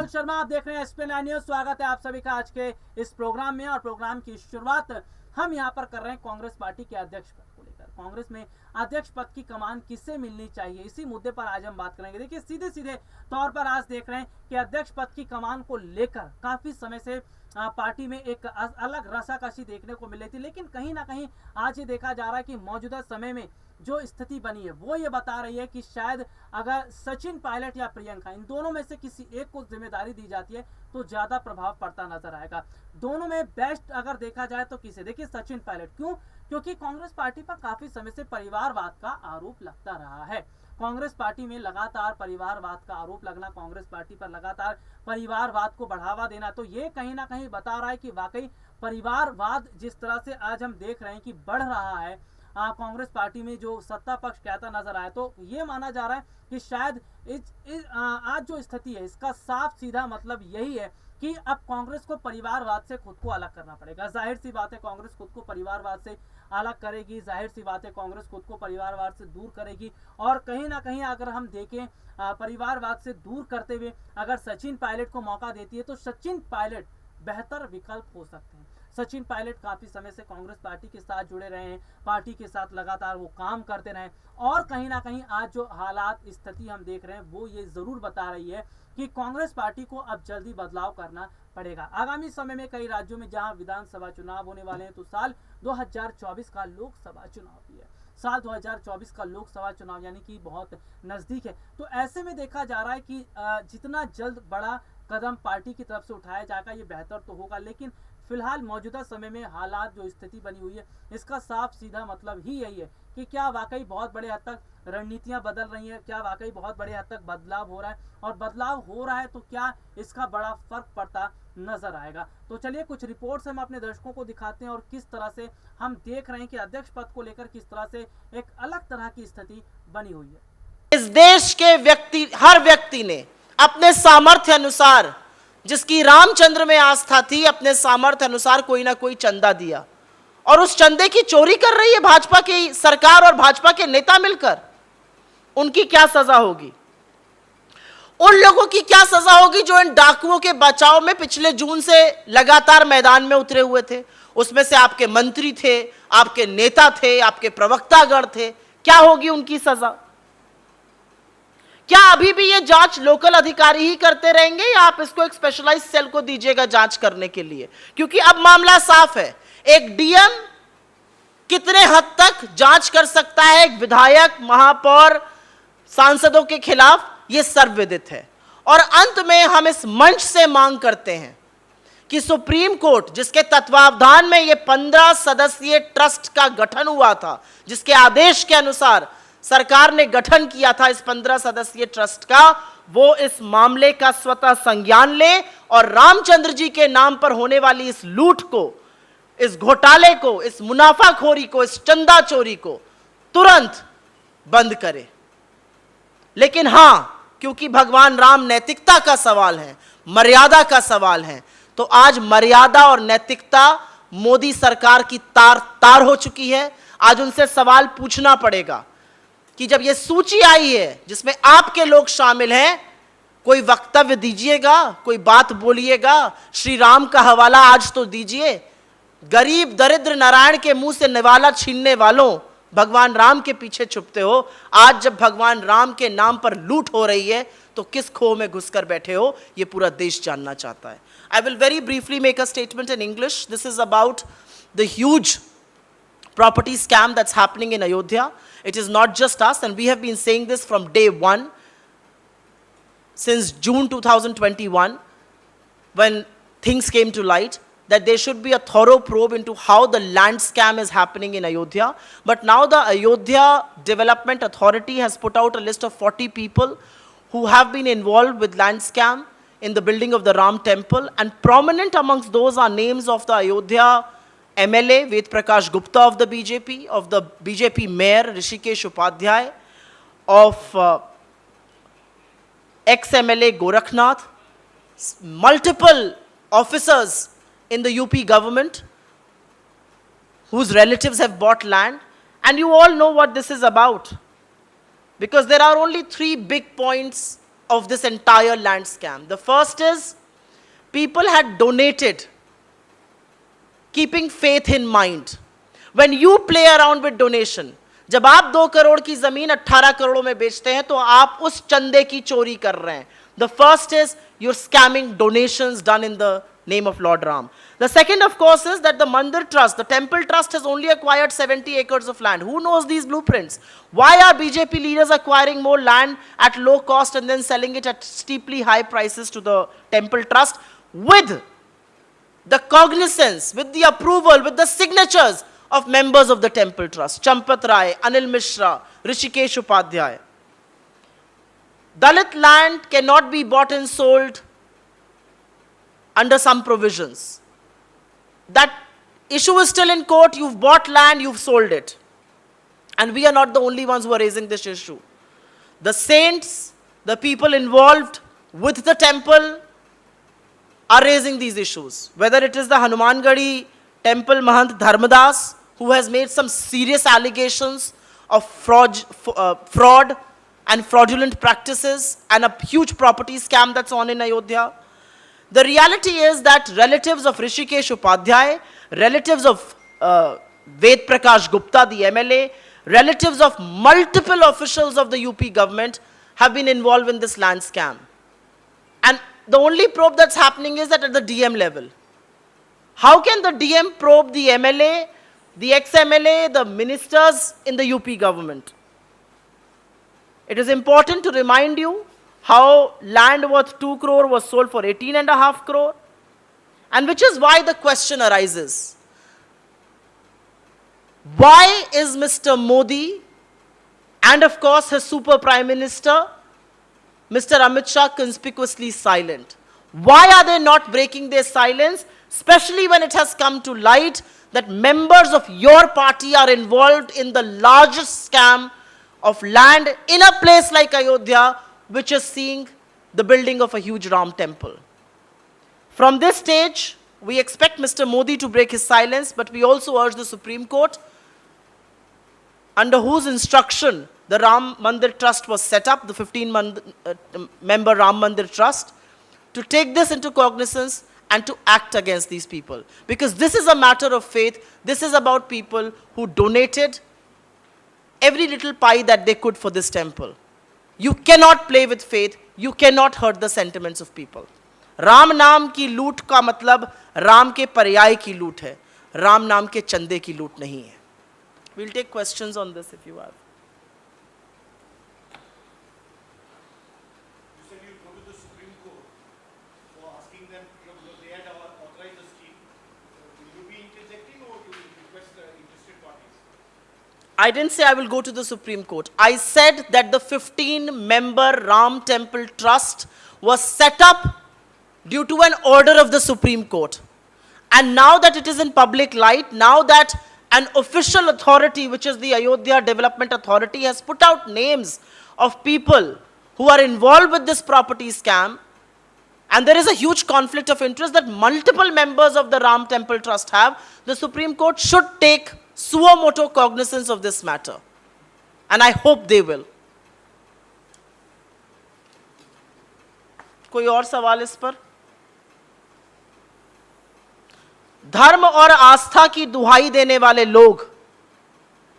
विशाल शर्मा, आप देख रहे हैं SP9 न्यूज। स्वागत है आप सभी का आज के इस प्रोग्राम में। और प्रोग्राम की शुरुआत हम यहां पर कर रहे हैं कांग्रेस पार्टी के अध्यक्ष पद को लेकर। कांग्रेस में अध्यक्ष पद की कमान किससे मिलनी चाहिए, इसी मुद्दे पर आज हम बात करेंगे। देखिए, सीधे सीधे तौर पर आज देख रहे हैं कि अध्यक्ष पद की कमान को लेकर काफी समय से पार्टी में एक अलग रसाकसी देखने को मिल रही थी, लेकिन कहीं ना कहीं आज ये देखा जा रहा है कि मौजूदा समय में जो स्थिति बनी है वो ये बता रही है कि शायद अगर सचिन पायलट या प्रियंका, इन दोनों में से किसी एक को जिम्मेदारी दी जाती है तो ज्यादा प्रभाव पड़ता नजर आएगा। दोनों में बेस्ट अगर देखा जाए तो किसे, देखिए सचिन पायलट। क्यों? क्योंकि कांग्रेस पार्टी पर काफी समय से परिवारवाद का आरोप लगता रहा है। कांग्रेस पार्टी में लगातार परिवारवाद का आरोप लगना, कांग्रेस पार्टी पर लगातार परिवारवाद को बढ़ावा देना, तो ये कहीं ना कहीं बता रहा है कि वाकई परिवारवाद जिस तरह से आज हम देख रहे हैं कि बढ़ रहा है कांग्रेस पार्टी में, जो सत्ता पक्ष कहता नजर आया, तो ये माना जा रहा है कि शायद आज जो स्थिति है इसका साफ सीधा मतलब यही है कि अब कांग्रेस को परिवारवाद से खुद को अलग करना पड़ेगा। जाहिर सी बात है कांग्रेस खुद को परिवारवाद से अलग करेगी, जाहिर सी बात है कांग्रेस खुद को परिवारवाद से दूर करेगी। और कहीं ना कहीं अगर हम देखें परिवारवाद से दूर करते हुए अगर सचिन पायलट को मौका देती है तो सचिन पायलट बेहतर विकल्प हो सकते हैं। सचिन पायलट काफी समय से कांग्रेस पार्टी के साथ जुड़े रहे हैं, पार्टी के साथ लगातार वो काम करते रहे, और कहीं ना कहीं आज जो हालात स्थिति हम देख रहे हैं वो ये जरूर बता रही है कि कांग्रेस पार्टी को अब जल्दी बदलाव करना पड़ेगा। आगामी समय में कई राज्यों में जहां विधानसभा चुनाव होने वाले हैं, तो साल 2024 का लोकसभा चुनाव भी है। साल 2024 का लोकसभा चुनाव यानी कि बहुत नजदीक है। तो ऐसे में देखा जा रहा है कि जितना जल्द बड़ा कदम पार्टी की तरफ से उठाया जाएगा ये बेहतर तो होगा, लेकिन फिलहाल मौजूदा समय में हालात जो स्थिति बनी हुई है इसका साफ सीधा मतलब ही यही है कि क्या वाकई बहुत बड़े हद तक रणनीतियां बदल रही हैं, क्या वाकई बहुत बड़े हद तक बदलाव हो रहा है, और बदलाव हो रहा है तो क्या इसका बड़ा फर्क पड़ता नजर आएगा। तो चलिए कुछ रिपोर्ट्स हम अपने दर्शकों को दिखाते हैं और किस तरह से हम देख रहे हैं कि अध्यक्ष पद को लेकर किस तरह से एक अलग तरह की स्थिति बनी हुई है। इस देश के हर व्यक्ति ने अपने सामर्थ्य अनुसार, जिसकी रामचंद्र में आस्था थी, अपने सामर्थ्य अनुसार कोई ना कोई चंदा दिया, और उस चंदे की चोरी कर रही है भाजपा की सरकार और भाजपा के नेता मिलकर। उनकी क्या सजा होगी? उन लोगों की क्या सजा होगी जो इन डाकुओं के बचाव में पिछले जून से लगातार मैदान में उतरे हुए थे? उसमें से आपके मंत्री थे, आपके नेता थे, आपके प्रवक्तागण थे। क्या होगी उनकी सजा? क्या अभी भी ये जांच लोकल अधिकारी ही करते रहेंगे या आप इसको एक स्पेशलाइज्ड सेल को दीजिएगा जांच करने के लिए? क्योंकि अब मामला साफ है। एक डीएम कितने हद तक जांच कर सकता है एक विधायक, महापौर, सांसदों के खिलाफ, यह सर्वविदित है। और अंत में हम इस मंच से मांग करते हैं कि सुप्रीम कोर्ट, जिसके तत्वावधान में यह 15 सदस्यीय ट्रस्ट का गठन हुआ था, जिसके आदेश के अनुसार सरकार ने गठन किया था इस 15 सदस्यीय ट्रस्ट का, वो इस मामले का स्वतः संज्ञान ले और रामचंद्र जी के नाम पर होने वाली इस लूट को, इस घोटाले को, इस मुनाफाखोरी को, इस चंदा चोरी को तुरंत बंद करे। लेकिन हां, क्योंकि भगवान राम नैतिकता का सवाल है, मर्यादा का सवाल है, तो आज मर्यादा और नैतिकता मोदी सरकार की तार हो चुकी है। आज उनसे सवाल पूछना पड़ेगा कि जब यह सूची आई है जिसमें आपके लोग शामिल हैं, कोई वक्तव्य दीजिएगा, कोई बात बोलिएगा, श्री राम का हवाला आज तो दीजिए। गरीब दरिद्र नारायण के मुंह से निवाला छीनने वालों, भगवान राम के पीछे छुपते हो। आज जब भगवान राम के नाम पर लूट हो रही है तो किस खो में घुसकर बैठे हो, यह पूरा देश जानना चाहता है। I will very briefly make a statement in English. This is about the huge property scam that's happening in Ayodhya. It is not just us, and we have been saying this from day one, since June 2021, when things came to light, that there should be a thorough probe into how the land scam is happening in Ayodhya. But now the Ayodhya Development Authority has put out a list of 40 people who have been involved with land scam in the building of the Ram temple, and prominent amongst those are names of the Ayodhya MLA Ved Prakash Gupta of the BJP Mayor Rishikesh Upadhyay, of ex-MLA Gorakhnath, multiple officers in the UP government whose relatives have bought land, and you all know what this is about, because there are only 3 big points of this entire land scam. The first is people had donated, keeping faith in mind. When you play around with donation, जब आप 2 करोड़ की जमीन 18 करोड़ों में बेचते हैं तो आप उस चंदे की चोरी कर रहे हैं. The first is you're scamming donations done in the name of Lord Ram. The second, of course, is that the Mandir Trust, the Temple Trust, has only acquired 70 acres of land. Who knows these blueprints? Why are BJP leaders acquiring more land at low cost and then selling it at steeply high prices to the Temple Trust with the cognizance, with the approval, with the signatures of members of the Temple Trust? Champat Rai, Anil Mishra, Rishikesh Upadhyay. Dalit land cannot be bought and sold under some provisions. That issue is still in court. You've bought land, you've sold it. And we are not the only ones who are raising this issue. The saints, the people involved with the temple are raising these issues. Whether it is the Hanumangadi temple Mahant Dharmadas, who has made some serious allegations of fraud and fraudulent practices and a huge property scam that's on in Ayodhya. The reality is that relatives of Rishikesh Upadhyay, relatives of Ved Prakash Gupta, the MLA, relatives of multiple officials of the UP government have been involved in this land scam. And the only probe that's happening is that at the DM level. How can the DM probe the MLA, the ex-MLA, the ministers in the UP government? It is important to remind you how land worth 2 crore was sold for 18.5 crore. And which is why the question arises. Why is Mr. Modi and of course his super prime minister, Mr. Amit Shah, conspicuously silent? Why are they not breaking their silence, especially when it has come to light that members of your party are involved in the largest scam of land in a place like Ayodhya, which is seeing the building of a huge Ram temple. From this stage, we expect Mr. Modi to break his silence, but we also urge the Supreme Court, under whose instruction the Ram Mandir Trust was set up, the 15-member Ram Mandir Trust, to take this into cognizance and to act against these people. Because this is a matter of faith. This is about people who donated every little pie that they could for this temple. You cannot play with faith. You cannot hurt the sentiments of people. Ram नाम की लूट का मतलब राम के पर्याय की लूट है. राम नाम के चंदे की लूट नहीं है. We'll take questions on this if you have. You said you'll go to the Supreme Court for asking them, because they had authorized the scheme. Will you be interjecting or you will request the interested parties? I didn't say I will go to the Supreme Court. I said that the 15-member Ram Temple Trust was set up due to an order of the Supreme Court. And now that it is in public light, now that an official authority, which is the Ayodhya Development Authority, has put out names of people who are involved with this property scam, and there is a huge conflict of interest that multiple members of the Ram Temple Trust have, the Supreme Court should take suo moto cognizance of this matter. And I hope they will. कोई और सवाल इस पर? धर्म और आस्था की दुहाई देने वाले लोग,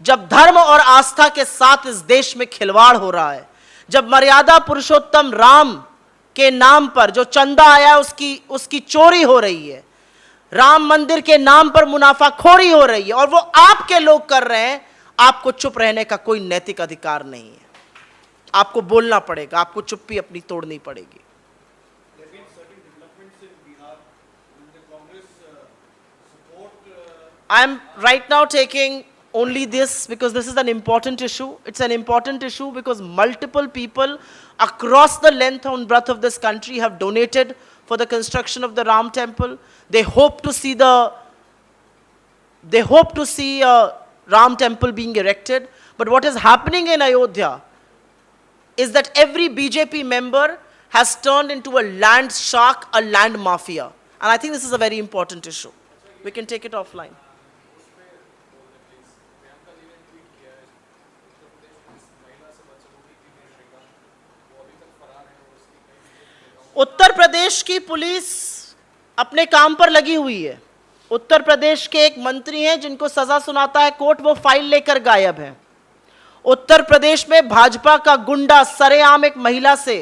जब धर्म और आस्था के साथ इस देश में खिलवाड़ हो रहा है, जब मर्यादा पुरुषोत्तम राम के नाम पर जो चंदा आया है उसकी चोरी हो रही है, राम मंदिर के नाम पर मुनाफाखोरी हो रही है, और वो आपके लोग कर रहे हैं, आपको चुप रहने का कोई नैतिक अधिकार नहीं है. आपको बोलना पड़ेगा, आपको चुप्पी अपनी तोड़नी पड़ेगी. There have been certain developments in Bihar. Will the Congress support? I am right now taking only this because this is an important issue. It's an important issue because multiple people across the length and breadth of this country have donated for the construction of the Ram temple. They hope to see a Ram temple being erected. But what is happening in Ayodhya is that every BJP member has turned into a land shark, a land mafia. And I think this is a very important issue. We can take it offline. Uttar Pradesh की police अपने काम पर लगी हुई है। उत्तर प्रदेश के एक मंत्री हैं जिनको सजा सुनाता है कोर्ट, वो फाइल लेकर गायब हैं। उत्तर प्रदेश में भाजपा का गुंडा सरेआम एक महिला से,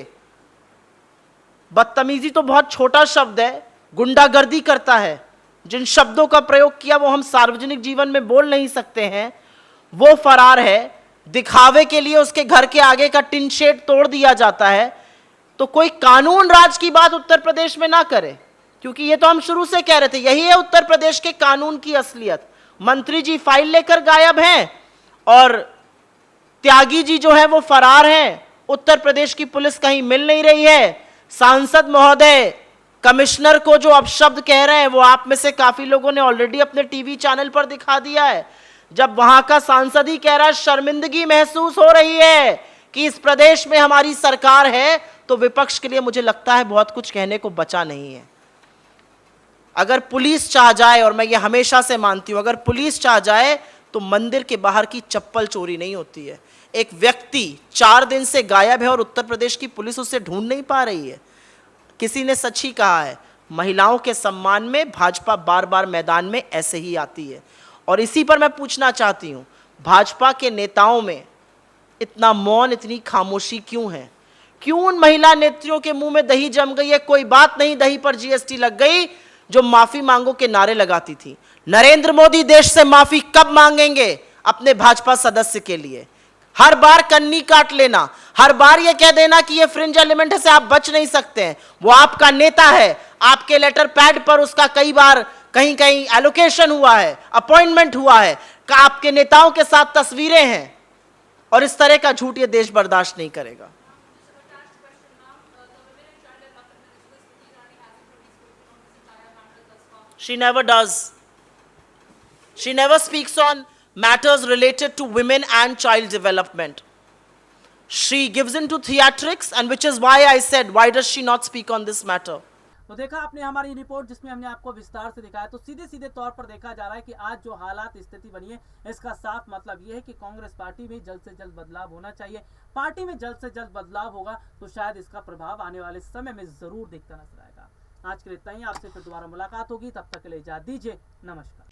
बदतमीजी तो बहुत छोटा शब्द है, गुंडागर्दी करता है। जिन शब्दों का प्रयोग किया वो हम सार्वजनिक जीवन में बोल नहीं सकते हैं। वो फरार है, दिखावे के लिए उसके घर के आगे का टिन शेड तोड़ दिया जाता है। तो कोई कानून राज की बात उत्तर प्रदेश में ना करे, क्योंकि ये तो हम शुरू से कह रहे थे, यही है उत्तर प्रदेश के कानून की असलियत। मंत्री जी फाइल लेकर गायब हैं और त्यागी जी जो है वो फरार हैं। उत्तर प्रदेश की पुलिस कहीं मिल नहीं रही है। सांसद महोदय कमिश्नर को जो अपशब्द कह रहे हैं वो आप में से काफी लोगों ने ऑलरेडी अपने टीवी चैनल पर दिखा दिया है। जब वहां का सांसद ही कह रहा है शर्मिंदगी महसूस हो रही है कि इस प्रदेश में हमारी सरकार है, तो विपक्ष के लिए मुझे लगता है बहुत कुछ कहने को बचा नहीं है। अगर पुलिस चाह जाए, और मैं ये हमेशा से मानती हूं, अगर पुलिस चाह जाए तो मंदिर के बाहर की चप्पल चोरी नहीं होती है। एक व्यक्ति 4 दिन से गायब है और उत्तर प्रदेश की पुलिस उसे ढूंढ नहीं पा रही है। किसी ने सच ही कहा है, महिलाओं के सम्मान में भाजपा बार बार मैदान में ऐसे ही आती है। और इसी पर मैं पूछना चाहती हूं, भाजपा के नेताओं में इतना मौन, इतनी खामोशी क्यों है? क्यों उन महिला नेत्रियों के मुंह में दही जम गई है? कोई बात नहीं, दही पर जीएसटी लग गई, जो माफी मांगो के नारे लगाती थी। नरेंद्र मोदी देश से माफी कब मांगेंगे अपने भाजपा सदस्य के लिए? हर बार कन्नी काट लेना, हर बार ये कह देना कि ये फ्रिंज एलिमेंट से आप बच नहीं सकते हैं। वो आपका नेता है, आपके लेटर पैड पर उसका कई बार कहीं कहीं एलोकेशन हुआ है, अपॉइंटमेंट हुआ है, आपके नेताओं के साथ तस्वीरें हैं, और इस तरह का झूठ ये देश बर्दाश्त नहीं करेगा। She never does. She never speaks on matters related to women and child development. She gives into theatrics, and which is why I said, why does she not speak on this matter? तो देखा आपने हमारी report जिसमें हमने आपको विस्तार से दिखाया, तो सीधे सीधे तौर पर देखा जा रहा है कि आज जो हालात स्थिति बनी है, इसका साफ मतलब ये है कि कांग्रेस पार्टी में जल्द से जल्द बदलाव होना चाहिए। पार्टी में जल्द से जल्द बदलाव होगा तो शायद इसका प्रभाव आने वाले समय में जरूर दिखता नजर आएगा। आज के लिए इतना ही, आपसे फिर दोबारा मुलाकात होगी, तब तक के लिए इजाजत दीजिए, नमस्कार।